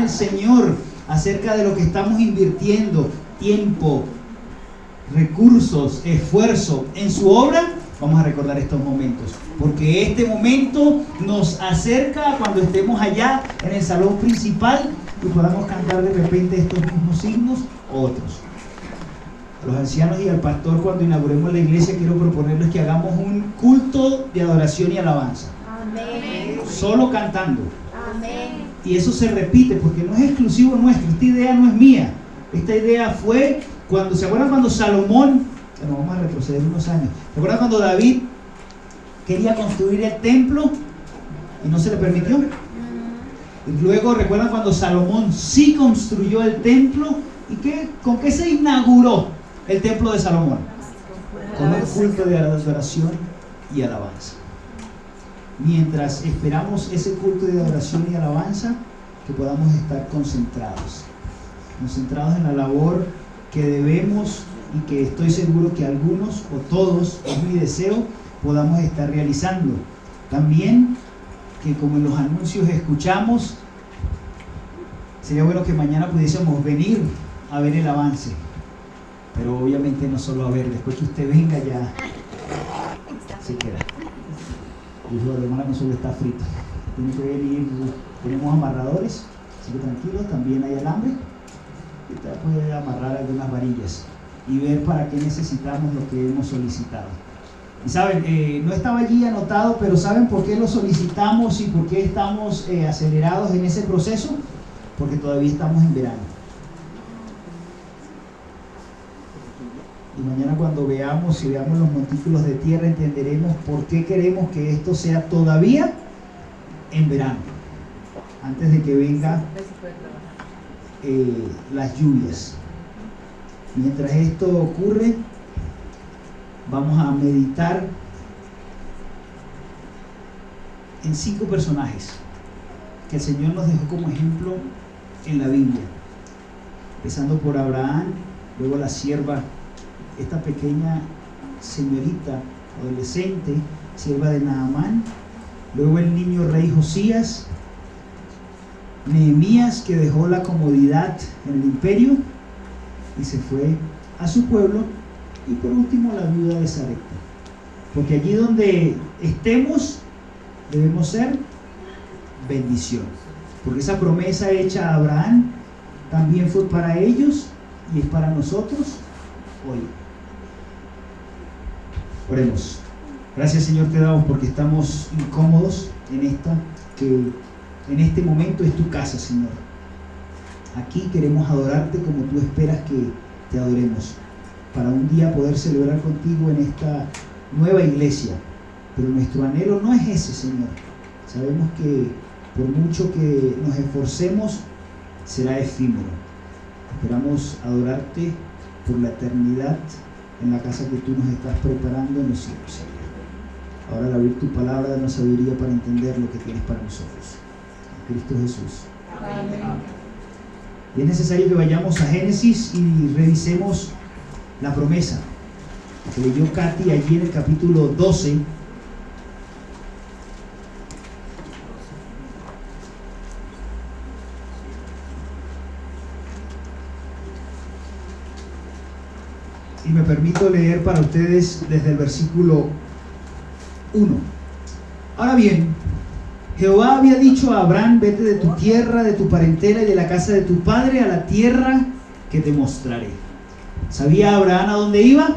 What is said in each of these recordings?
el Señor acerca de lo que estamos invirtiendo, tiempo, recursos, esfuerzo en su obra, vamos a recordar estos momentos, porque este momento nos acerca a cuando estemos allá en el salón principal y podamos cantar de repente estos mismos himnos o otros. A los ancianos y al pastor, cuando inauguremos la iglesia, quiero proponerles que hagamos un culto de adoración y alabanza. Amén. Solo cantando. Amén. Y eso se repite porque no es exclusivo nuestro. Esta idea no es mía. Esta idea fue cuando, ¿se acuerdan cuando Salomón, bueno, vamos a retroceder unos años, ¿se acuerdan cuando David quería construir el templo y no se le permitió? Y luego, ¿recuerdan cuando Salomón sí construyó el templo? ¿Y con qué se inauguró el templo de Salomón? Con un culto de adoración y alabanza. Mientras esperamos ese culto de adoración y alabanza, que podamos estar concentrados en la labor que debemos y que estoy seguro que algunos o todos, es mi deseo, podamos estar realizando. También que, como en los anuncios escuchamos, sería bueno que mañana pudiésemos venir a ver el avance, pero obviamente no solo a ver, después que usted venga ya se queda. Dijo la hermana, no solo está frito, tiene que venir. Tenemos amarradores, así que tranquilos, también hay alambre y usted puede amarrar algunas varillas y ver para qué necesitamos lo que hemos solicitado. Y saben, no estaba allí anotado, pero ¿saben por qué lo solicitamos y por qué estamos acelerados en ese proceso? Porque todavía estamos en verano. Y mañana, cuando veamos los montículos de tierra, entenderemos por qué queremos que esto sea todavía en verano, antes de que vengan las lluvias. Mientras esto ocurre, vamos a meditar en 5 personajes que el Señor nos dejó como ejemplo en la Biblia, empezando por Abraham, luego la sierva, esta pequeña señorita adolescente, sierva de Naamán, luego el niño rey Josías, Nehemías, que dejó la comodidad en el imperio y se fue a su pueblo, y por último la viuda de Sarepta, porque allí donde estemos debemos ser bendición, porque esa promesa hecha a Abraham también fue para ellos y es para nosotros hoy. Oremos. Gracias, Señor, te damos porque estamos incómodos en este momento es tu casa, Señor. Aquí queremos adorarte como tú esperas que te adoremos, para un día poder celebrar contigo en esta nueva iglesia. Pero nuestro anhelo no es ese, Señor. Sabemos que por mucho que nos esforcemos, será efímero. Esperamos adorarte por la eternidad en la casa que tú nos estás preparando en los cielos, Señor. Ahora, al abrir tu palabra, danos sabiduría para entender lo que tienes para nosotros. En Cristo Jesús. Amén. Y es necesario que vayamos a Génesis y revisemos la promesa que leyó Katy allí en el capítulo 12. Y me permito leer para ustedes desde el versículo 1. Ahora bien, Jehová había dicho a Abraham: vete de tu tierra, de tu parentela y de la casa de tu padre a la tierra que te mostraré. ¿Sabía Abraham a dónde iba? No.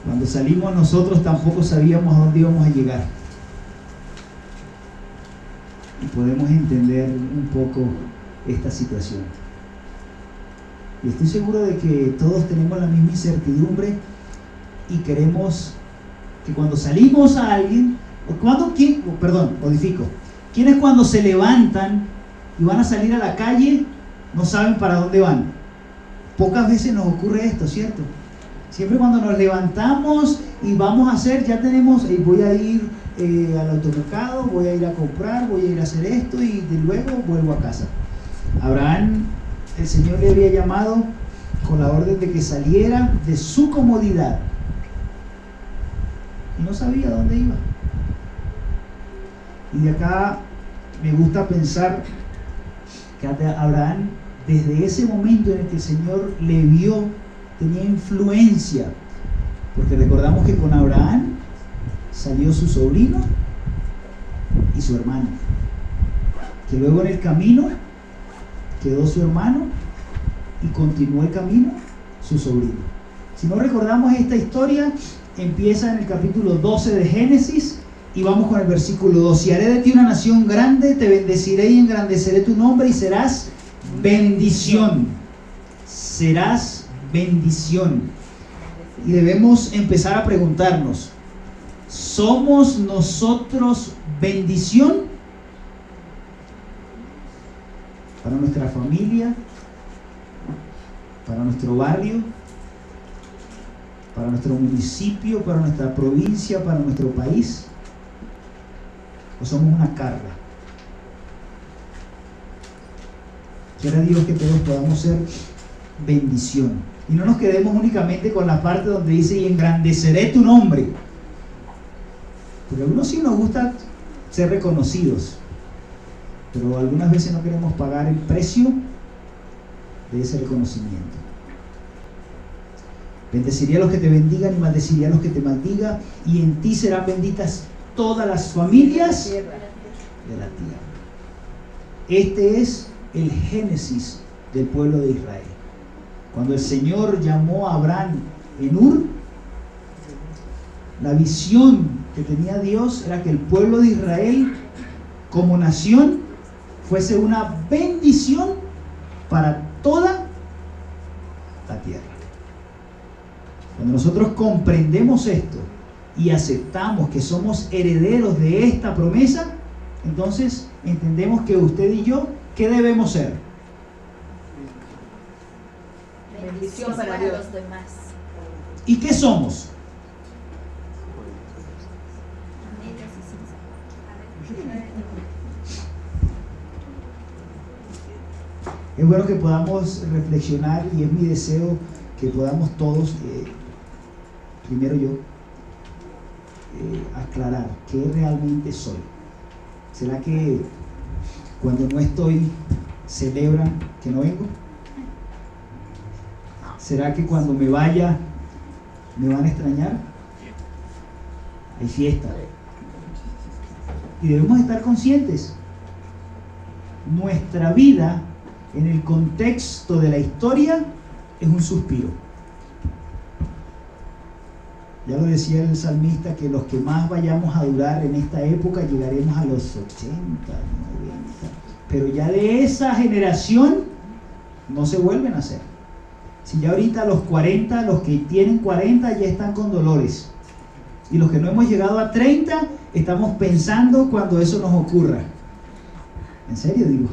Cuando salimos nosotros tampoco sabíamos a dónde íbamos a llegar. Y podemos entender un poco esta situación. Y estoy seguro de que todos tenemos la misma incertidumbre y queremos que cuando salimos a alguien, ¿quiénes cuando se levantan y van a salir a la calle no saben para dónde van? Pocas veces nos ocurre esto, ¿cierto? Siempre cuando nos levantamos y vamos a hacer, ya tenemos, voy a ir al automercado, voy a ir a comprar, voy a ir a hacer esto y de luego vuelvo a casa. Abraham, el Señor le había llamado con la orden de que saliera de su comodidad y no sabía dónde iba. Y de acá me gusta pensar que Abraham, desde ese momento en el que el Señor le vio, tenía influencia, porque recordamos que con Abraham salió su sobrino y su hermano, que luego en el camino quedó su hermano y continuó el camino su sobrino. Si no recordamos esta historia, empieza en el capítulo 12 de Génesis y vamos con el versículo 2. Y haré de ti una nación grande, te bendeciré y engrandeceré tu nombre y serás bendición. Serás bendición. Y debemos empezar a preguntarnos, ¿somos nosotros bendición para nuestra familia, para nuestro barrio, para nuestro municipio, para nuestra provincia, para nuestro país? ¿O somos una carga? Quiera Dios que todos podamos ser bendición. Y no nos quedemos únicamente con la parte donde dice y engrandeceré tu nombre. Porque a algunos sí nos gusta ser reconocidos, pero algunas veces no queremos pagar el precio de ese reconocimiento. Bendeciré a los que te bendigan y maldeciré a los que te maldigan, y en ti serán benditas todas las familias de la tierra. Este es el génesis del pueblo de Israel. Cuando el Señor llamó a Abraham en Ur, la visión que tenía Dios era que el pueblo de Israel como nación fuese una bendición para toda la tierra. Cuando nosotros comprendemos esto y aceptamos que somos herederos de esta promesa, entonces entendemos que usted y yo, ¿qué debemos ser? Bendición para los demás. ¿Y qué somos? Es bueno que podamos reflexionar, y es mi deseo que podamos todos, primero yo, aclarar qué realmente soy. ¿Será que cuando no estoy celebran que no vengo? ¿Será que cuando me vaya me van a extrañar? Hay fiesta. Y debemos estar conscientes. Nuestra vida en el contexto de la historia es un suspiro. Ya lo decía el salmista, que los que más vayamos a durar en esta época llegaremos a los 80, 90, pero ya de esa generación no se vuelven a hacer. Si ya ahorita los 40, los que tienen 40 ya están con dolores, y los que no hemos llegado a 30 estamos pensando cuando eso nos ocurra. ¿En serio digo?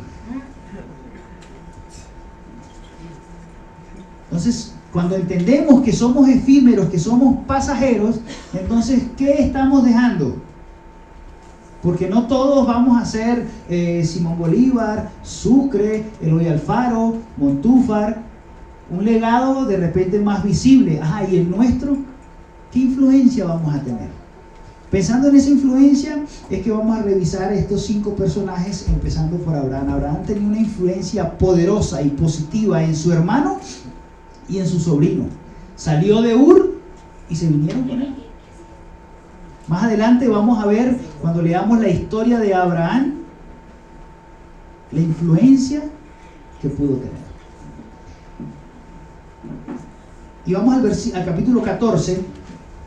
Entonces, cuando entendemos que somos efímeros, que somos pasajeros, entonces, ¿qué estamos dejando? Porque no todos vamos a ser Simón Bolívar, Sucre, Eloy Alfaro, Montúfar, un legado de repente más visible. Ajá, ¿y el nuestro? ¿Qué influencia vamos a tener? Pensando en esa influencia, es que vamos a revisar estos 5 personajes, empezando por Abraham. Abraham tenía una influencia poderosa y positiva en su hermano y en su sobrino. Salió de Ur y se vinieron con él. Más adelante vamos a ver, cuando leamos la historia de Abraham, la influencia que pudo tener. Y vamos al capítulo 14,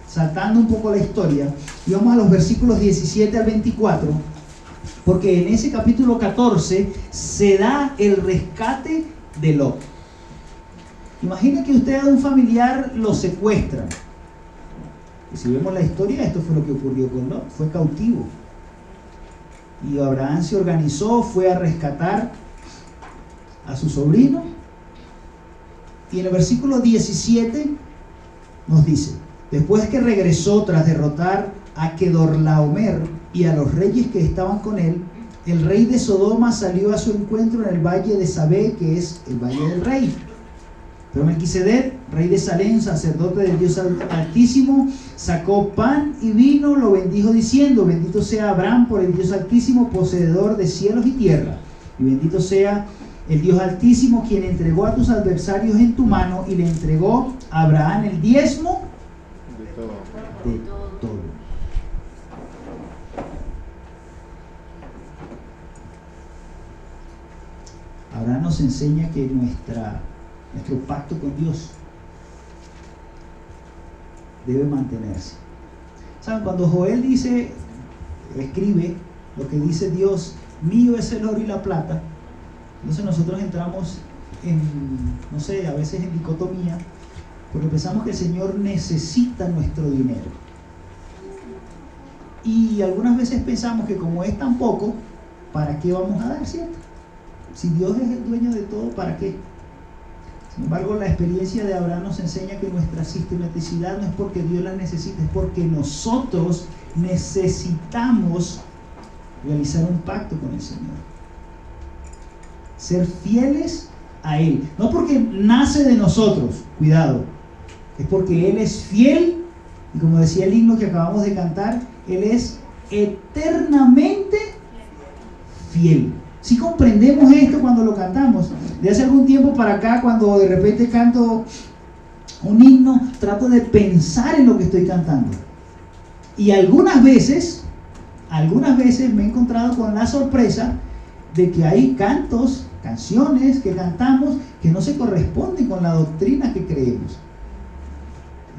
saltando un poco la historia, y vamos a los versículos 17 al 24, porque en ese capítulo 14 se da el rescate de Lot. Imagina que usted a un familiar lo secuestran. Y si vemos la historia, esto fue lo que ocurrió con Lot, fue cautivo. Y Abraham se organizó, fue a rescatar a su sobrino. Y en el versículo 17 nos dice: después que regresó tras derrotar a Kedorlaomer y a los reyes que estaban con él, el rey de Sodoma salió a su encuentro en el valle de Sabé, que es el valle del rey. Pero Melquisedec, rey de Salem, sacerdote del Dios Altísimo, sacó pan y vino, lo bendijo diciendo: bendito sea Abraham por el Dios Altísimo, poseedor de cielos y tierra. Y bendito sea el Dios Altísimo, quien entregó a tus adversarios en tu mano, y le entregó a Abraham el diezmo de todo. Abraham nos enseña que nuestro pacto con Dios debe mantenerse. ¿Saben? Cuando Joel escribe lo que dice Dios: mío es el oro y la plata, entonces nosotros entramos a veces en dicotomía, porque pensamos que el Señor necesita nuestro dinero. Y algunas veces pensamos que como es tan poco, ¿para qué vamos a dar, cierto? Si Dios es el dueño de todo, ¿para qué? Sin embargo, la experiencia de Abraham nos enseña que nuestra sistematicidad no es porque Dios la necesita, es porque nosotros necesitamos realizar un pacto con el Señor. Ser fieles a Él. No porque nace de nosotros, cuidado, es porque Él es fiel, y como decía el himno que acabamos de cantar, Él es eternamente fiel. Si comprendemos esto cuando lo cantamos. De hace algún tiempo para acá, cuando de repente canto un himno, trato de pensar en lo que estoy cantando. Y algunas veces me he encontrado con la sorpresa de que hay canciones que cantamos que no se corresponden con la doctrina que creemos.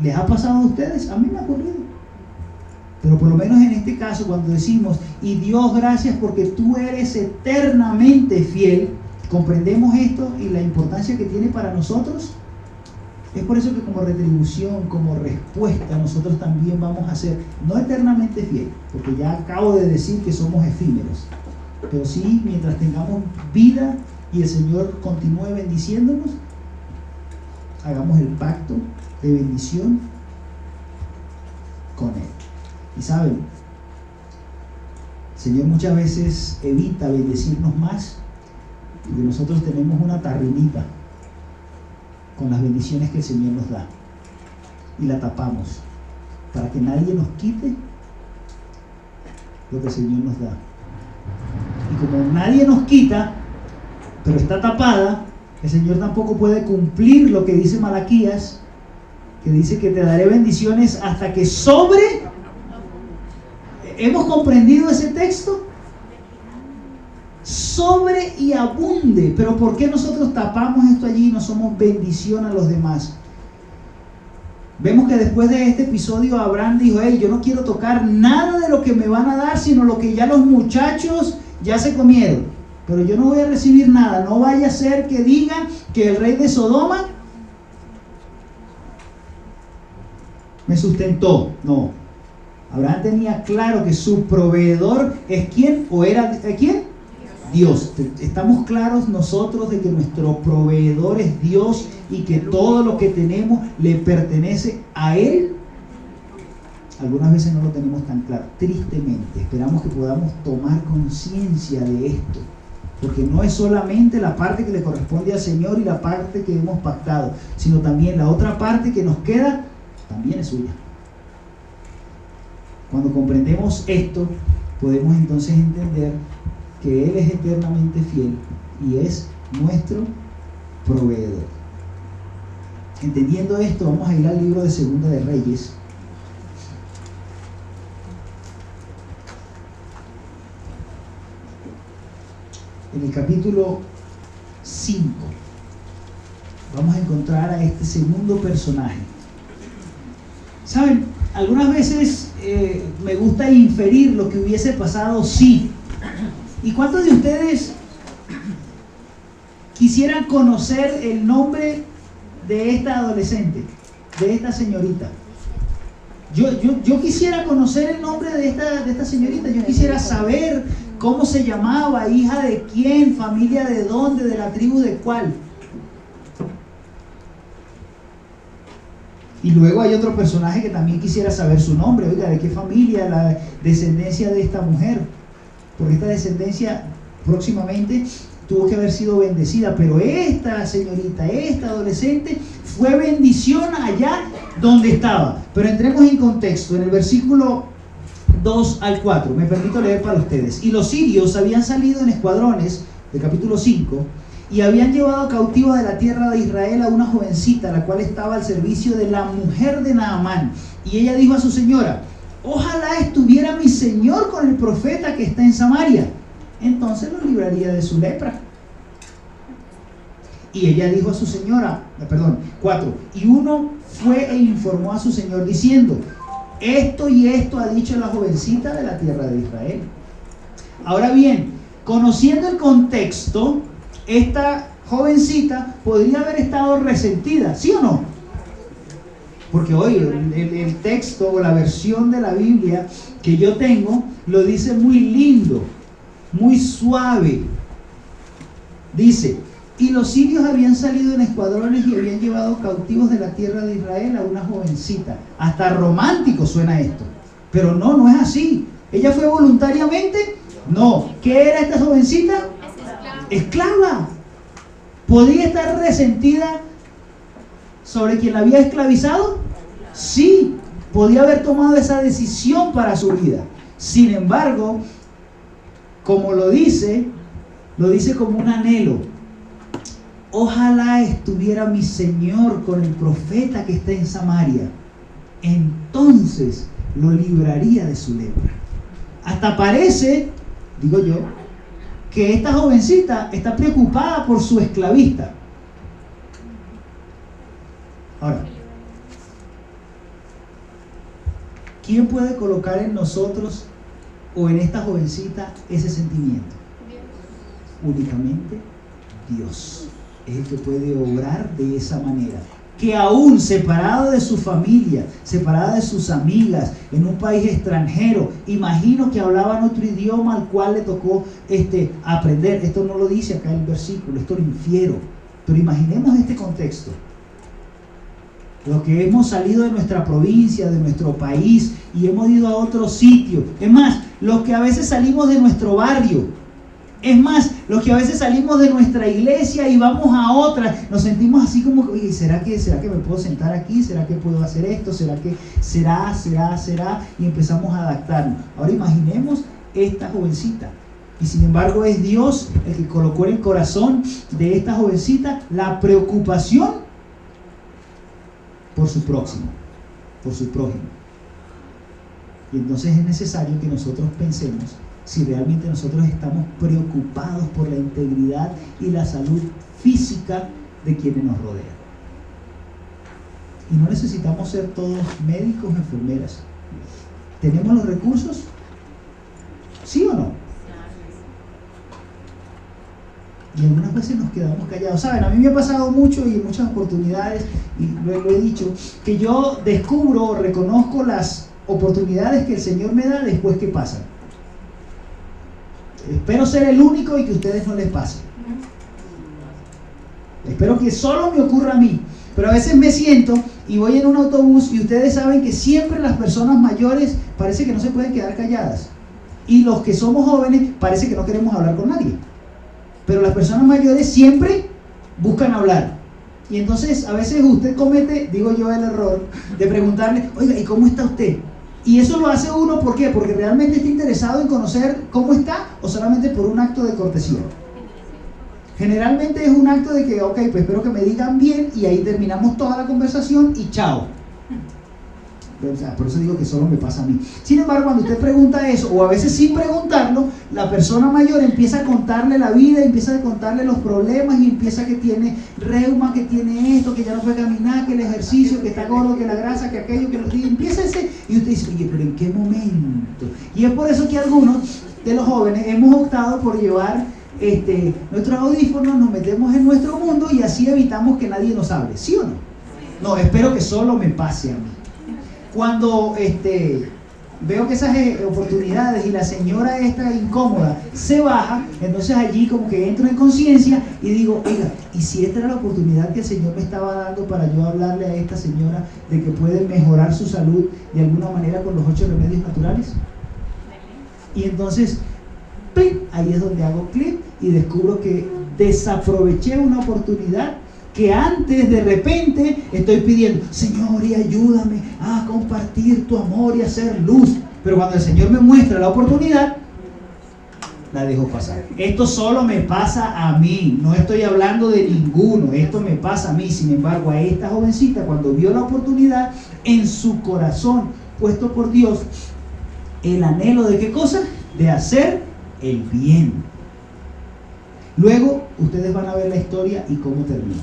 ¿Les ha pasado a ustedes? A mí me ha ocurrido. Pero por lo menos en este caso, cuando decimos: y Dios, gracias porque tú eres eternamente fiel, comprendemos esto y la importancia que tiene para nosotros. Es por eso que como retribución, como respuesta, nosotros también vamos a ser no eternamente fiel, porque ya acabo de decir que somos efímeros, pero sí, mientras tengamos vida y el Señor continúe bendiciéndonos, hagamos el pacto de bendición con Él. Y saben, el Señor muchas veces evita bendecirnos más, porque nosotros tenemos una tarrinita con las bendiciones que el Señor nos da y la tapamos para que nadie nos quite lo que el Señor nos da. Y como nadie nos quita, pero está tapada, el Señor tampoco puede cumplir lo que dice Malaquías, que dice que te daré bendiciones hasta que sobre. ¿Hemos comprendido ese texto? Sobre y abunde. Pero ¿por qué nosotros tapamos esto allí y no somos bendición a los demás? Vemos que después de este episodio Abraham dijo: hey, yo no quiero tocar nada de lo que me van a dar, sino lo que ya los muchachos ya se comieron. Pero yo no voy a recibir nada. No vaya a ser que digan que el rey de Sodoma me sustentó. No. Abraham tenía claro que su proveedor es ¿quién? ¿O era quién? Dios. Estamos claros nosotros de que nuestro proveedor es Dios y que todo lo que tenemos le pertenece a Él. Algunas veces no lo tenemos tan claro, tristemente. Esperamos que podamos tomar conciencia de esto, porque no es solamente la parte que le corresponde al Señor y la parte que hemos pactado, sino también la otra parte que nos queda también es suya. Cuando comprendemos esto, podemos entonces entender que Él es eternamente fiel y es nuestro proveedor. Entendiendo esto, vamos a ir al libro de Segunda de Reyes. En el capítulo 5 vamos a encontrar a este segundo personaje. ¿Saben? Algunas veces me gusta inferir lo que hubiese pasado si. ¿Y cuántos de ustedes quisieran conocer el nombre de esta adolescente, de esta señorita? Yo quisiera conocer el nombre de esta señorita. Yo quisiera saber cómo se llamaba, hija de quién, familia de dónde, de la tribu de cuál. Y luego hay otro personaje que también quisiera saber su nombre. Oiga, ¿de qué familia? La descendencia de esta mujer. Porque esta descendencia próximamente tuvo que haber sido bendecida, pero esta señorita, esta adolescente, fue bendición allá donde estaba. Pero entremos en contexto, en el versículo 2 al 4, me permito leer para ustedes. Y los sirios habían salido en escuadrones, del capítulo 5, y habían llevado cautiva de la tierra de Israel a una jovencita, la cual estaba al servicio de la mujer de Naamán. Y ella dijo a su señora: ojalá estuviera mi señor con el profeta que está en Samaria, entonces lo libraría de su lepra. Y ella dijo a su señora, 4, y uno fue e informó a su señor diciendo: esto y esto ha dicho la jovencita de la tierra de Israel. Ahora bien, conociendo el contexto, esta jovencita podría haber estado resentida, ¿sí o no? Porque hoy el texto o la versión de la Biblia que yo tengo lo dice muy lindo, muy suave. Dice: y los sirios habían salido en escuadrones y habían llevado cautivos de la tierra de Israel a una jovencita. Hasta romántico suena esto, pero no es así. ¿Ella fue voluntariamente? No. ¿Qué era esta jovencita? Esclava. ¿Podría estar resentida sobre quien la había esclavizado? Sí, podía haber tomado esa decisión para su vida. Sin embargo, como lo dice como un anhelo: ojalá estuviera mi señor con el profeta que está en Samaria, entonces lo libraría de su lepra. Hasta parece, digo yo, que esta jovencita está preocupada por su esclavista. Ahora, ¿quién puede colocar en nosotros o en esta jovencita ese sentimiento? Únicamente Dios es el que puede obrar de esa manera. Que aún separado de su familia, separada de sus amigas, en un país extranjero, imagino que hablaban otro idioma al cual le tocó aprender. Esto no lo dice acá el versículo, esto lo infiero, pero imaginemos este contexto. Los que hemos salido de nuestra provincia, de nuestro país, y hemos ido a otro sitio. Es más, los que a veces salimos de nuestro barrio. Es más, los que a veces salimos de nuestra iglesia y vamos a otra, nos sentimos así como: oye, ¿será que me puedo sentar aquí? ¿Será que puedo hacer esto? ¿Será? Y empezamos a adaptarnos. Ahora imaginemos esta jovencita. Y sin embargo es Dios el que colocó en el corazón de esta jovencita la preocupación por su próximo, por su prójimo. Y entonces es necesario que nosotros pensemos si realmente nosotros estamos preocupados por la integridad y la salud física de quienes nos rodean. Y no necesitamos ser todos médicos o enfermeras. ¿Tenemos los recursos? ¿Sí o no? Y algunas veces nos quedamos callados. Saben, a mí me ha pasado mucho y en muchas oportunidades, y lo he dicho, que yo descubro o reconozco las oportunidades que el Señor me da después que pasan. Espero ser el único y que a ustedes no les pase. Espero que solo me ocurra a mí. Pero a veces me siento y voy en un autobús y ustedes saben que siempre las personas mayores parece que no se pueden quedar calladas. Y los que somos jóvenes parece que no queremos hablar con nadie. Pero las personas mayores siempre buscan hablar. Y entonces a veces usted comete, digo yo, el error de preguntarle: oiga, ¿y cómo está usted? Y eso lo hace uno, ¿por qué? Porque realmente está interesado en conocer cómo está, o solamente por un acto de cortesía. Generalmente es un acto de que, ok, pues espero que me digan bien, y ahí terminamos toda la conversación y chao. O sea, por eso digo que solo me pasa a mí. Sin embargo, cuando usted pregunta eso, o a veces sin preguntarlo, la persona mayor empieza a contarle la vida, empieza a contarle los problemas, y empieza que tiene reuma, que tiene esto, que ya no puede caminar, que el ejercicio, que está gordo, que la grasa, que aquello, que los días. Empieza ese, y usted dice: oye, pero ¿en qué momento? Y es por eso que algunos de los jóvenes hemos optado por llevar nuestros audífonos, nos metemos en nuestro mundo y así evitamos que nadie nos hable. ¿Sí o no? No, espero que solo me pase a mí. Cuando veo que esas oportunidades y la señora esta incómoda se baja, entonces allí como que entro en conciencia y digo: oiga, ¿y si esta era la oportunidad que el Señor me estaba dando para yo hablarle a esta señora de que puede mejorar su salud de alguna manera con los 8 remedios naturales? Y entonces, ¡pim!, ahí es donde hago clic y descubro que desaproveché una oportunidad que antes de repente estoy pidiendo, Señor, y ayúdame a compartir tu amor y a hacer luz. Pero cuando el Señor me muestra la oportunidad, la dejo pasar. Esto solo me pasa a mí, no estoy hablando de ninguno, esto me pasa a mí. Sin embargo, a esta jovencita, cuando vio la oportunidad, en su corazón, puesto por Dios, el anhelo de ¿qué cosa? De hacer el bien. Luego, ustedes van a ver la historia y cómo termina.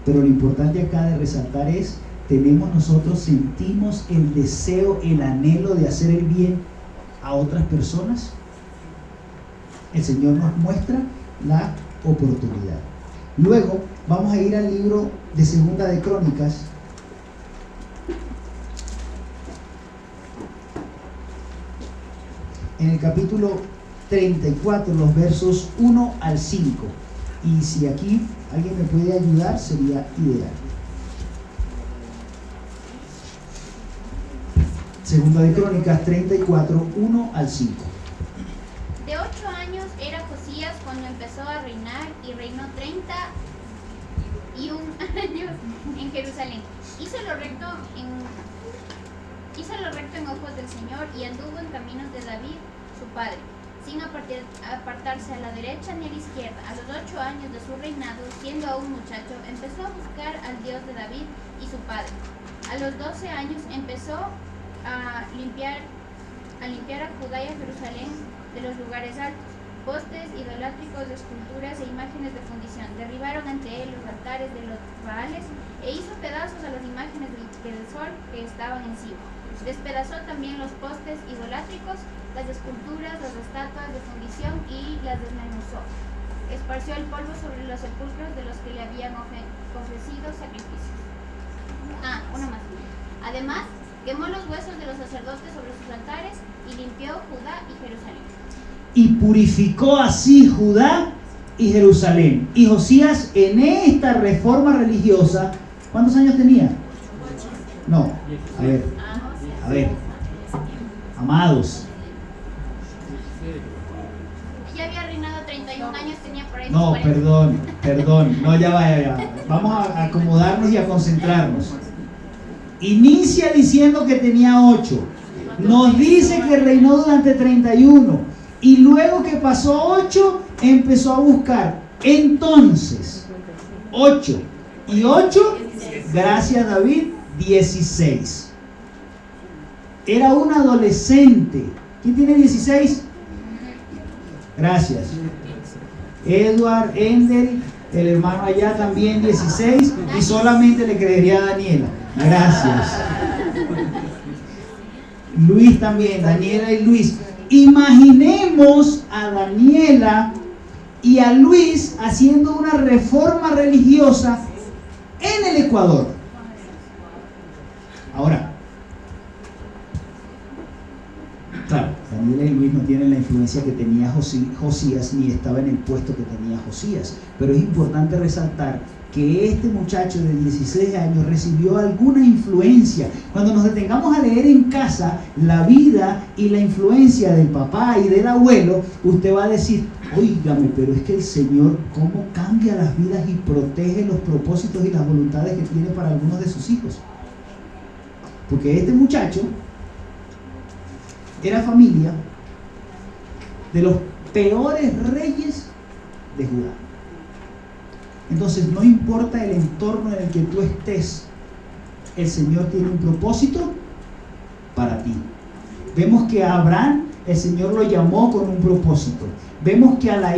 Pero lo importante acá de resaltar es, sentimos el deseo, el anhelo de hacer el bien a otras personas. El Señor nos muestra la oportunidad. Luego vamos a ir al libro de Segunda de Crónicas. En el capítulo 34, los versos 1 al 5. Y si aquí alguien me puede ayudar, sería ideal. Segunda de Crónicas 34, 1 al 5. De 8 años era Josías cuando empezó a reinar y reinó 31 años en Jerusalén. Hizo lo recto en ojos del Señor y anduvo en caminos de David, su padre, sin apartarse a la derecha ni a la izquierda. A los 8 años de su reinado, siendo aún muchacho, empezó a buscar al Dios de David y su padre. A los 12 años empezó a limpiar a Judá y a Jerusalén de los lugares altos, postes idolátricos de esculturas e imágenes de fundición. Derribaron ante él los altares de los Baales e hizo pedazos a las imágenes del sol que estaban encima. Despedazó también los postes idolátricos, las esculturas, las estatuas de fundición y las desmenuzó. Esparció el polvo sobre los sepulcros de los que le habían ofrecido sacrificios. Una más. Además, quemó los huesos de los sacerdotes sobre sus altares y limpió Judá y Jerusalén. Y purificó así Judá y Jerusalén. Y Josías, en esta reforma religiosa, ¿cuántos años tenía? No, a ver, amados. Ya había reinado 31 años, tenía por ahí. No, 40. perdón. No, ya va. Vamos a acomodarnos y a concentrarnos. Inicia diciendo que tenía 8. Nos dice que reinó durante 31. Y luego que pasó 8, empezó a buscar. Entonces, 8 y 8, gracias a David, 16. Era un adolescente. ¿Quién tiene 16? Gracias. Edward, Ender, el hermano allá también 16. Y solamente le creería a Daniela. Gracias. Luis también, Daniela y Luis. Imaginemos a Daniela y a Luis haciendo una reforma religiosa en el Ecuador. Ahora, claro, Daniela y Luis no tienen la influencia que tenía Josías, ni estaba en el puesto que tenía Josías, pero es importante resaltar que este muchacho de 16 años recibió alguna influencia. Cuando nos detengamos a leer en casa la vida y la influencia del papá y del abuelo, usted va a decir, óigame, pero es que el Señor cómo cambia las vidas y protege los propósitos y las voluntades que tiene para algunos de sus hijos. Porque este muchacho era familia de los peores reyes de Judá. Entonces, no importa el entorno en el que tú estés, el Señor tiene un propósito para ti. Vemos que a Abraham el Señor lo llamó con un propósito. Vemos que a la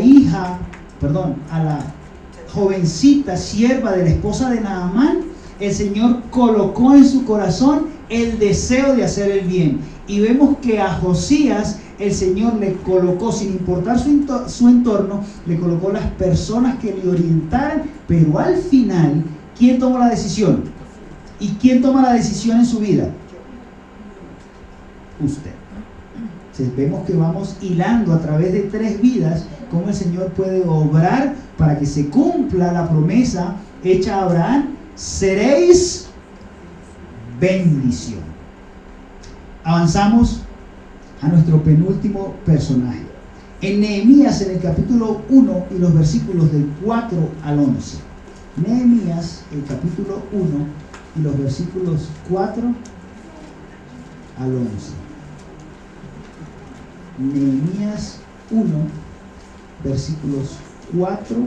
jovencita sierva de la esposa de Naamán, el Señor colocó en su corazón el deseo de hacer el bien. Y vemos que a Josías el Señor le colocó, sin importar su entorno, le colocó las personas que le orientaran, pero al final, ¿quién tomó la decisión? ¿Y quién toma la decisión en su vida? Usted. Entonces, vemos que vamos hilando a través de 3 vidas cómo el Señor puede obrar para que se cumpla la promesa hecha a Abraham: seréis bendición. Avanzamos a nuestro penúltimo personaje. en Nehemías, en el capítulo 1 y los versículos del 4 al 11. Nehemías, el capítulo 1 y los versículos 4 al 11. Nehemías 1, versículos 4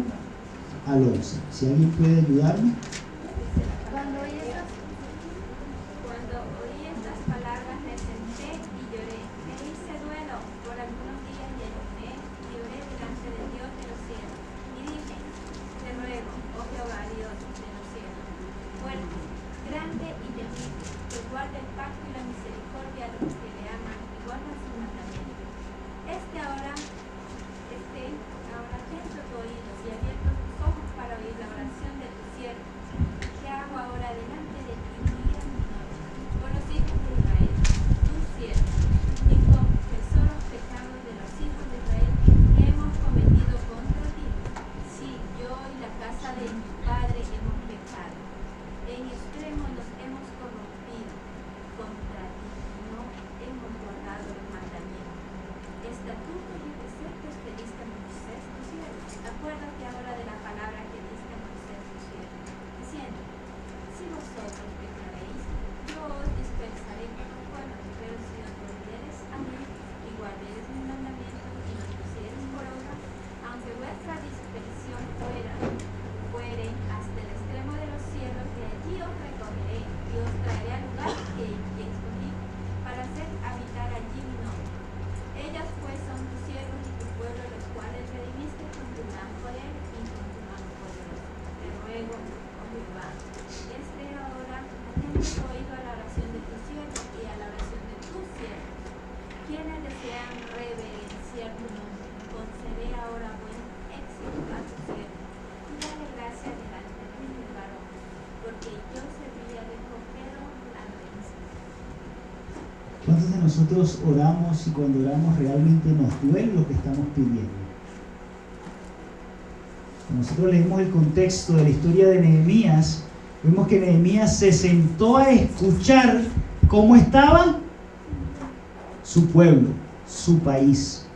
al 11. Si alguien puede ayudarme. Cuando oí estas palabras me senté y lloré. Me hice duelo por algunos días y ayuné y oré delante de Dios de los cielos. Y dije, te ruego, oh Jehová, Dios de los cielos, fuerte, grande y temible, que guarde el pacto y la misericordia a los que le aman y guardan sus mandamientos. Ahora atento tu oídos y abiertos tus ojos para oír la oración de tu siervo, que hago ahora delante de ti día y noche, por los hijos de Israel, tu siervo, y confesó los pecados de los hijos de Israel que hemos cometido contra ti. Sí, yo y la casa de mi padre hemos pecado, en extremo nos hemos corrompido contra ti, no hemos guardado los mandamientos, estatutos y preceptos que diste a Moisés tu siervo. Acuérdate ahora de la palabra que diste a Moisés tu siervo, diciendo, si vosotros pecaréis, yo os dispersaré con los pueblos, pero si os volviereis a mí y guardaréis mis mandamientos y los pusiereis por obra, aunque vuestra dispersión fuere hasta el extremo de los cielos, de allí os recogeré y os traeré al lugar que escogí para hacer habitar allí mi nombre. Ellas pues son tus siervos y tu pueblo, los cuales redimiste con tu gran poder y con tu mano poderosa. Te ruego, oh Jehová, ahora atento tu oído a la oración de tu siervo y a la oración de tus siervos, quienes desean reverenciar tu nombre. Concede ahora buen éxito a tu siervo y dale gracia delante de ti, varón, porque yo servía de copero al príncipe. ¿Cuántos de nosotros oramos y cuando oramos realmente nos duele lo que estamos pidiendo? Nosotros leemos el contexto de la historia de Nehemías, vemos que Nehemías se sentó a escuchar cómo estaba su pueblo, su país,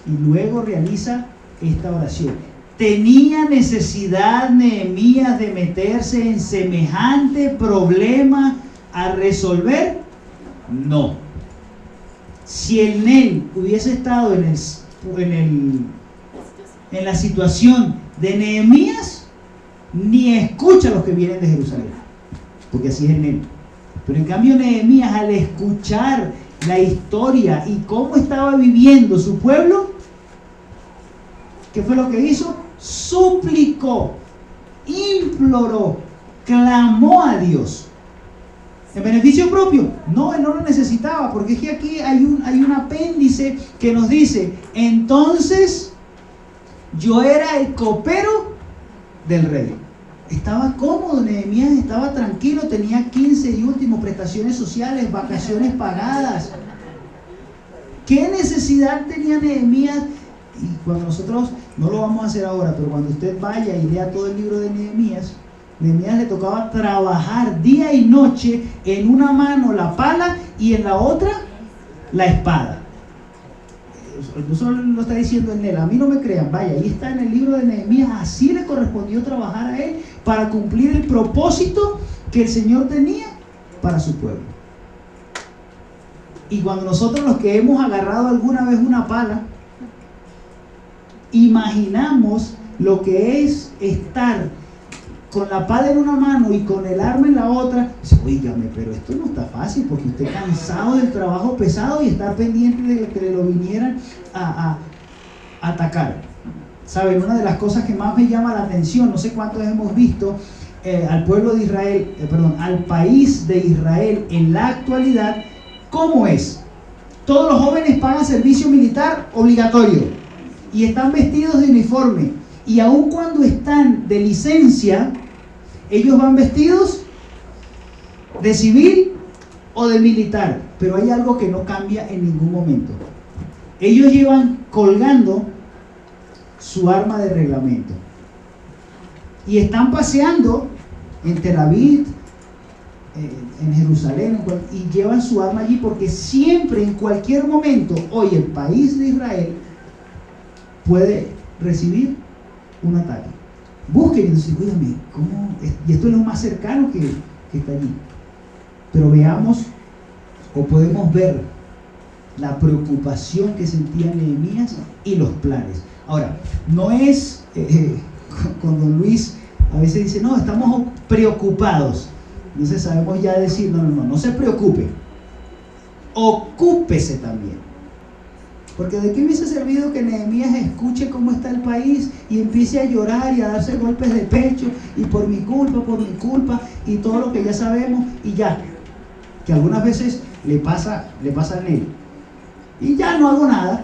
y luego realiza esta oración. ¿Tenía necesidad Nehemías de meterse en semejante problema a resolver? No. Si el Nel hubiese estado en la situación de Nehemías, ni escucha a los que vienen de Jerusalén, porque así es el Nel. Pero en cambio Nehemías, al escuchar la historia y cómo estaba viviendo su pueblo, ¿qué fue lo que hizo? Suplicó, imploró, clamó a Dios. ¿En beneficio propio? No, él no lo necesitaba, porque es que aquí hay un apéndice que nos dice, entonces yo era el copero del rey. Estaba cómodo, Nehemías estaba tranquilo, tenía 15 y último prestaciones sociales, vacaciones pagadas. ¿Qué necesidad tenía Nehemías? Y cuando nosotros, no lo vamos a hacer ahora, pero cuando usted vaya y lea todo el libro de Nehemías, Nehemías le tocaba trabajar día y noche, en una mano la pala y en la otra la espada. Eso lo está diciendo en él, a mí no me crean, vaya, ahí está en el libro de Nehemías, así le correspondió trabajar a él para cumplir el propósito que el Señor tenía para su pueblo. Y cuando nosotros, los que hemos agarrado alguna vez una pala, imaginamos lo que es estar con la pala en una mano y con el arma en la otra, oígame, pero esto no está fácil, porque usted está cansado del trabajo pesado y está pendiente de que le lo vinieran a atacar. ¿Saben? Una de las cosas que más me llama la atención, no sé cuántos hemos visto al pueblo de Israel, al país de Israel en la actualidad, ¿cómo es? Todos los jóvenes pagan servicio militar obligatorio y están vestidos de uniforme. Y aun cuando están de licencia, ellos van vestidos de civil o de militar. Pero hay algo que no cambia en ningún momento. Ellos llevan colgando su arma de reglamento. Y están paseando en Tel Aviv, en Jerusalén, y llevan su arma allí porque siempre, en cualquier momento, hoy el país de Israel puede recibir un ataque. Busquen y dicen, cuídame, ¿cómo? Y esto es lo más cercano que está allí. Pero veamos, o podemos ver la preocupación que sentía Nehemías y los planes. Ahora, no es, con don Luis a veces dice, no, estamos preocupados. Entonces sabemos ya decir, no se preocupe, ocúpese también. Porque ¿de qué hubiese servido que Nehemías escuche cómo está el país y empiece a llorar y a darse golpes de pecho y por mi culpa y todo lo que ya sabemos y ya? Que algunas veces le pasa a él. Y ya no hago nada.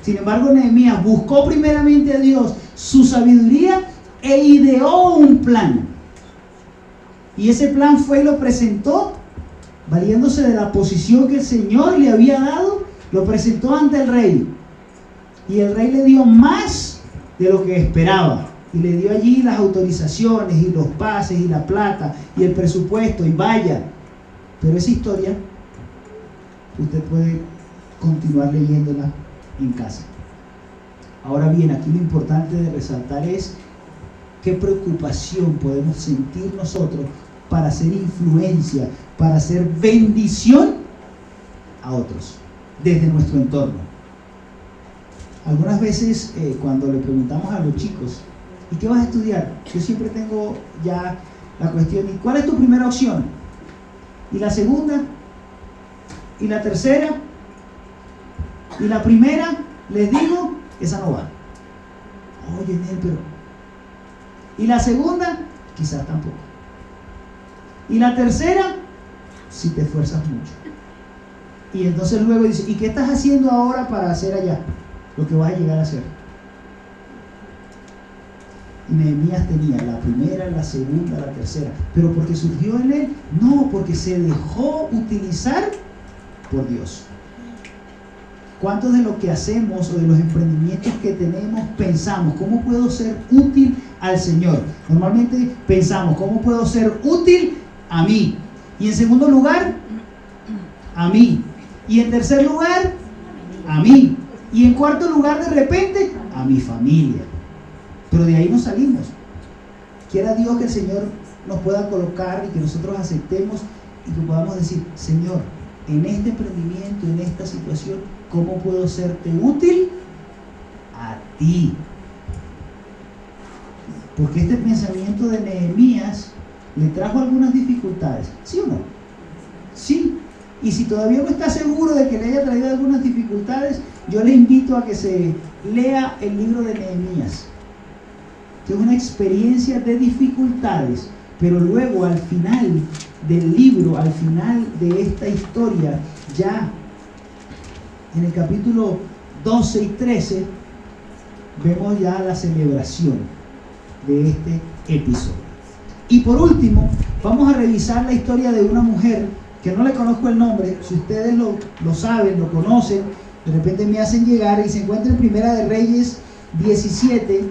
Sin embargo, Nehemías buscó primeramente a Dios, su sabiduría, e ideó un plan. Y ese plan fue y lo presentó, valiéndose de la posición que el Señor le había dado, lo presentó ante el rey. Y el rey le dio más de lo que esperaba. Y le dio allí las autorizaciones y los pases y la plata y el presupuesto y vaya. Pero esa historia, usted puede continuar leyéndola en casa. Ahora bien, aquí lo importante de resaltar es qué preocupación podemos sentir nosotros para hacer influencia, para hacer bendición a otros desde nuestro entorno. Algunas veces cuando le preguntamos a los chicos, ¿y qué vas a estudiar? Yo siempre tengo ya la cuestión, ¿y cuál es tu primera opción? ¿Y la segunda? ¿Y la tercera? Y la primera, les digo, esa no va. Oye, Nel, pero... ¿Y la segunda? Quizás tampoco. ¿Y la tercera? Si te esfuerzas mucho. Y entonces luego dice, ¿y qué estás haciendo ahora para hacer allá lo que vas a llegar a hacer? Y Nehemías tenía la primera, la segunda, la tercera. ¿Pero porque surgió en él? No, porque se dejó utilizar por Dios. ¿Cuántos de lo que hacemos o de los emprendimientos que tenemos pensamos, ¿cómo puedo ser útil al Señor? Normalmente pensamos, ¿cómo puedo ser útil a mí? Y en segundo lugar, a mí. Y en tercer lugar, a mí. Y en cuarto lugar, de repente, a mi familia. Pero de ahí no salimos. Quiera Dios que el Señor nos pueda colocar y que nosotros aceptemos y que podamos decir, Señor, en este emprendimiento, en esta situación, ¿cómo puedo serte útil a ti? Porque este pensamiento de Nehemías le trajo algunas dificultades, ¿sí o no? Sí. Y si todavía no está seguro de que le haya traído algunas dificultades, yo le invito a que se lea el libro de Nehemías, que es una experiencia de dificultades, pero luego al final del libro, al final de esta historia, ya en el capítulo 12 y 13, vemos ya la celebración de este episodio. Y por último, vamos a revisar la historia de una mujer que no le conozco el nombre. Si ustedes lo saben, lo conocen, de repente me hacen llegar, y se encuentra en Primera de Reyes 17.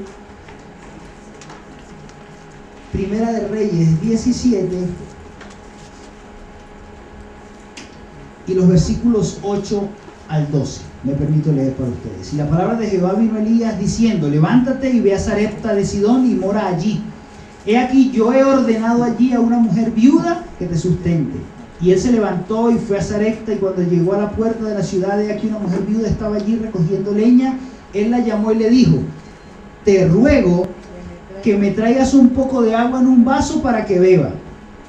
Primera de Reyes 17 y los versículos 8 al 12. Me permito leer para ustedes. Y la palabra de Jehová vino a Elías diciendo, levántate y ve a Sarepta de Sidón y mora allí. He aquí, yo he ordenado allí a una mujer viuda que te sustente. Y él se levantó y fue a Sarepta, y cuando llegó a la puerta de la ciudad, he aquí una mujer viuda estaba allí recogiendo leña. Él la llamó y le dijo, te ruego que me traigas un poco de agua en un vaso para que beba.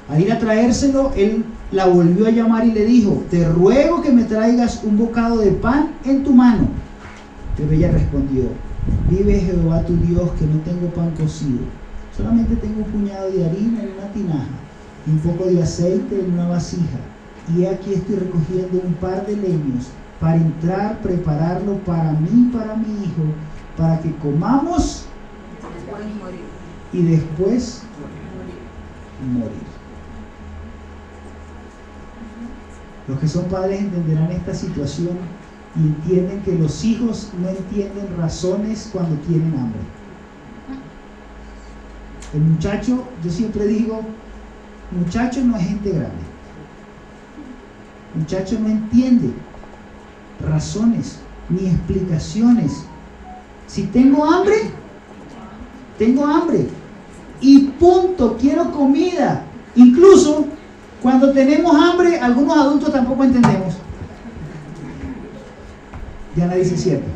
Al ir a traérselo, él la volvió a llamar y le dijo, te ruego que me traigas un bocado de pan en tu mano. Pero ella respondió, vive Jehová tu Dios que no tengo pan cocido, solamente tengo un puñado de harina en una tinaja y un poco de aceite en una vasija, y aquí estoy recogiendo un par de leños para entrar, prepararlo para mí y para mi hijo, para que comamos y después morir. Los que son padres entenderán esta situación y entienden que los hijos no entienden razones cuando tienen hambre. El muchacho, yo siempre digo, muchacho no es gente grande. Muchacho no entiende razones ni explicaciones Si tengo hambre, tengo hambre. Y punto, quiero comida. Incluso cuando tenemos hambre, algunos adultos tampoco entendemos. Ya nadie dice cierto.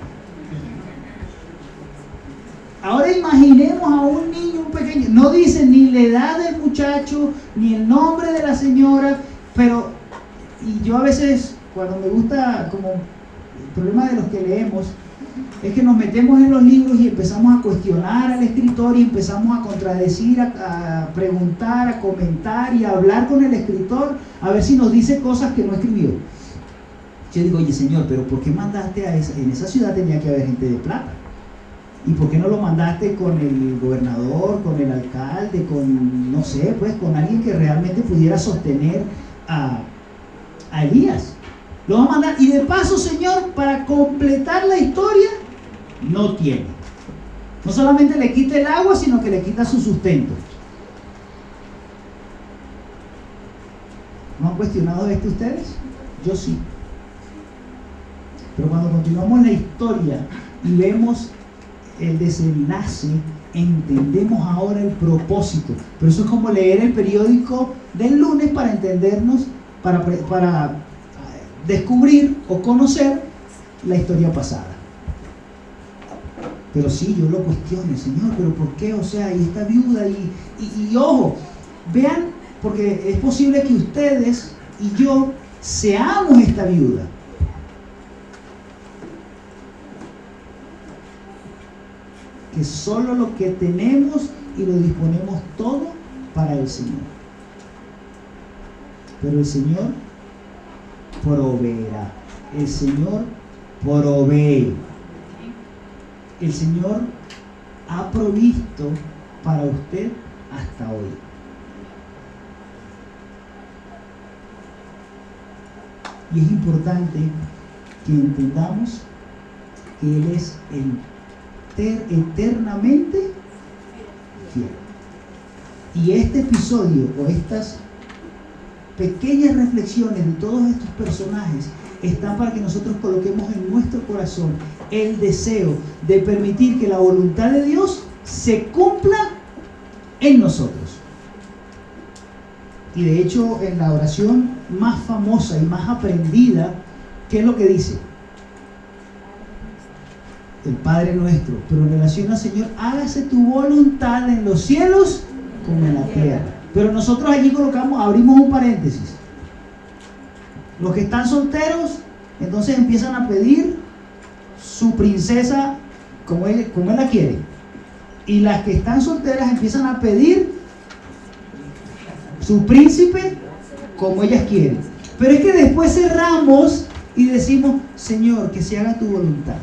Ahora imaginemos a un niño, un pequeño, no dice ni la edad del muchacho, ni el nombre de la señora, pero, y yo a veces, cuando me gusta, como el problema de los que leemos, es que nos metemos en los libros y empezamos a cuestionar al escritor y empezamos a contradecir, a preguntar, a comentar y a hablar con el escritor, a ver si nos dice cosas que no escribió. Yo digo, oye Señor, pero ¿por qué mandaste a esa? En esa ciudad tenía que haber gente de plata. ¿Y por qué no lo mandaste con el gobernador, con el alcalde, con, no sé, pues con alguien que realmente pudiera sostener a Elías? Lo va a mandar, y de paso, Señor, para completar la historia, no tiene. No solamente le quita el agua, sino que le quita su sustento. ¿No han cuestionado esto ustedes? Yo sí. Pero cuando continuamos la historia y vemos el desenlace, entendemos ahora el propósito. Pero eso es como leer el periódico del lunes para entendernos, para descubrir o conocer la historia pasada. Pero sí, yo lo cuestiono, Señor, pero ¿por qué? O sea, y esta viuda, y ojo, vean, porque es posible que ustedes y yo seamos esta viuda. Que solo lo que tenemos y lo disponemos todo para el Señor. Pero el Señor proveerá. El Señor provee. El Señor ha provisto para usted hasta hoy. Y es importante que entendamos que Él es eternamente fiel. Y este episodio o estas pequeñas reflexiones de todos estos personajes están para que nosotros coloquemos en nuestro corazón el deseo de permitir que la voluntad de Dios se cumpla en nosotros. Y de hecho, en la oración más famosa y más aprendida, ¿qué es lo que dice? El Padre nuestro, pero en relación al Señor, hágase tu voluntad en los cielos como en la tierra. Pero nosotros allí abrimos un paréntesis. Los que están solteros, entonces empiezan a pedir su princesa como él la quiere. Y las que están solteras empiezan a pedir su príncipe como ellas quieren. Pero es que después cerramos y decimos, Señor, que se haga tu voluntad.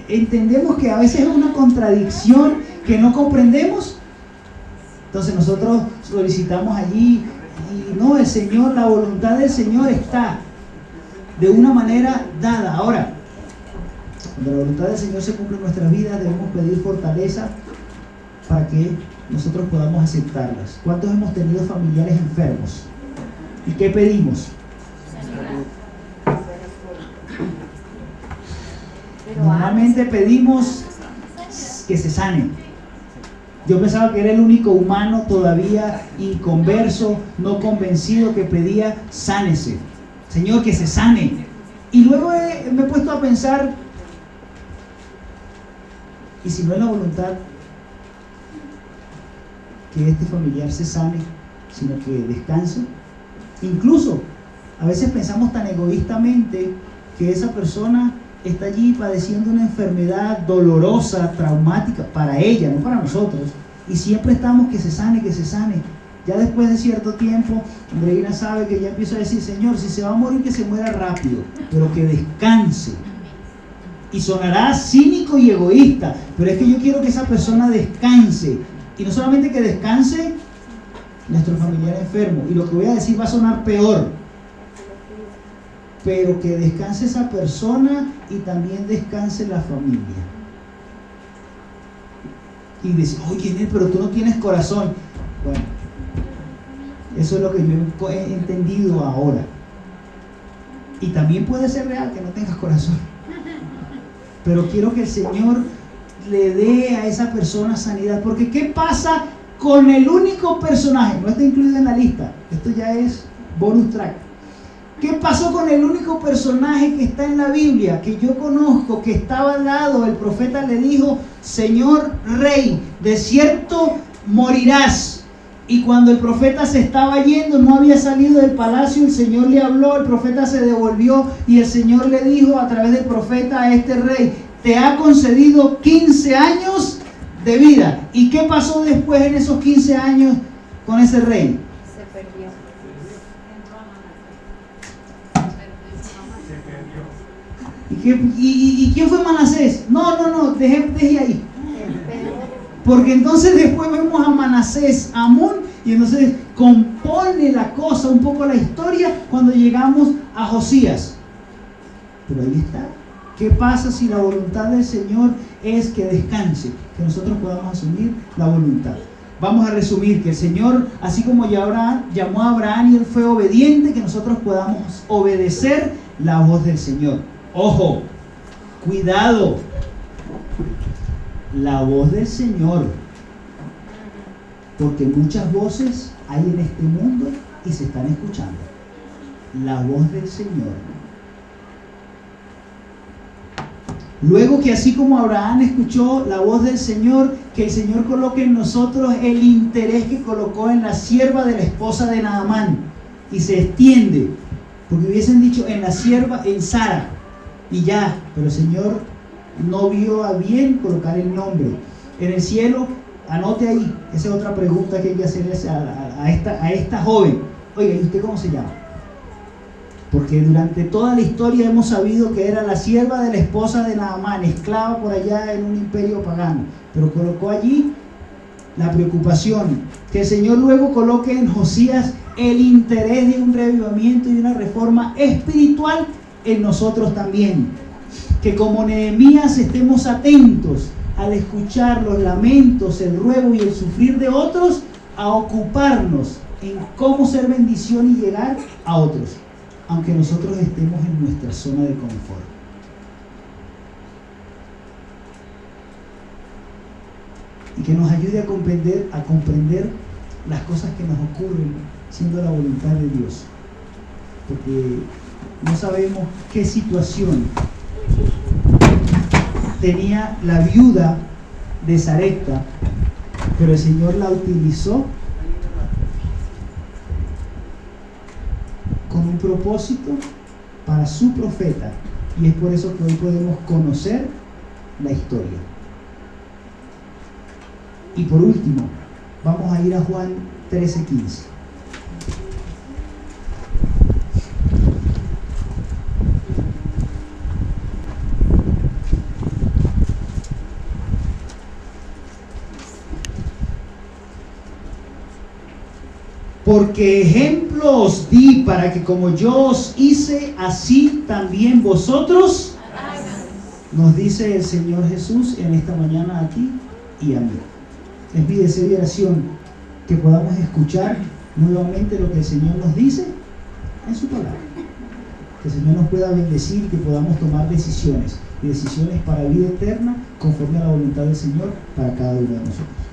Entendemos que a veces es una contradicción que no comprendemos. Entonces nosotros solicitamos allí, y no, el Señor, la voluntad del Señor está de una manera dada. Ahora, cuando la voluntad del Señor se cumple en nuestras vidas, debemos pedir fortaleza para que nosotros podamos aceptarlas. ¿Cuántos hemos tenido familiares enfermos? ¿Y qué pedimos? Normalmente pedimos que se sane. Yo pensaba que era el único humano todavía inconverso, no convencido, que pedía sánese. Señor, que se sane. Y luego me he puesto a pensar, ¿y si no es la voluntad que este familiar se sane, sino que descanse? Incluso a veces pensamos tan egoístamente que esa persona está allí padeciendo una enfermedad dolorosa, traumática para ella, no para nosotros, y siempre estamos que se sane, que se sane. Ya después de cierto tiempo, Andreina sabe que ya empiezo a decir, Señor, si se va a morir, que se muera rápido, pero que descanse. Y sonará cínico y egoísta, pero es que yo quiero que esa persona descanse. Y no solamente que descanse nuestro familiar enfermo, y lo que voy a decir va a sonar peor, pero que descanse esa persona y también descanse la familia. Y decir, oye, pero tú no tienes corazón. Bueno, eso es lo que yo he entendido ahora. Y también puede ser real que no tengas corazón. pero quiero que el Señor le dé a esa persona sanidad. Porque ¿qué pasa con el único personaje? No está incluido en la lista, esto ya es bonus track. ¿Qué pasó con el único personaje que está en la Biblia, que yo conozco, que estaba al lado? El profeta le dijo: Señor rey, de cierto morirás. Y cuando el profeta se estaba yendo, no había salido del palacio, el Señor le habló, el profeta se devolvió y el Señor le dijo a través del profeta a este rey: te ha concedido 15 años de vida. ¿Y qué pasó después en esos 15 años con ese rey? Se perdió. ¿Y quién fue Manasés? No, deje ahí. Porque entonces después vemos a Manasés, Amón, y entonces compone la cosa, un poco la historia, cuando llegamos a Josías. Pero ahí está. ¿Qué pasa si la voluntad del Señor es que descanse? Que nosotros podamos asumir la voluntad. Vamos a resumir que el Señor, así como llamó a Abraham y él fue obediente, que nosotros podamos obedecer la voz del Señor. Ojo, cuidado, la voz del Señor, porque muchas voces hay en este mundo y se están escuchando. La voz del Señor. Luego que así como Abraham escuchó la voz del Señor, que el Señor coloque en nosotros el interés que colocó en la sierva de la esposa de Naamán, y se extiende, porque hubiesen dicho en la sierva, en Sara, y ya, pero el Señor no vio a bien colocar el nombre. En el cielo, anote ahí, esa es otra pregunta que hay que hacerle a esta joven. Oiga, ¿y usted cómo se llama? Porque durante toda la historia hemos sabido que era la sierva de la esposa de Naamán, esclava por allá en un imperio pagano, pero colocó allí la preocupación, que el Señor luego coloque en Josías el interés de un revivimiento y una reforma espiritual en nosotros también. Que como Nehemías estemos atentos al escuchar los lamentos, el ruego y el sufrir de otros, a ocuparnos en cómo ser bendición y llegar a otros, aunque nosotros estemos en nuestra zona de confort. Y que nos ayude a comprender las cosas que nos ocurren siendo la voluntad de Dios. Porque no sabemos qué situación tenía la viuda de Sarepta, pero el Señor la utilizó con un propósito para su profeta, y es por eso que hoy podemos conocer la historia. Y por último, vamos a ir a Juan 13:15. Porque ejemplo os di para que como yo os hice, así también vosotros hagan. Nos dice el Señor Jesús en esta mañana a ti y a mí. Es mi deseo y oración que podamos escuchar nuevamente lo que el Señor nos dice en su palabra. Que el Señor nos pueda bendecir y que podamos tomar decisiones, y decisiones para vida eterna conforme a la voluntad del Señor para cada uno de nosotros.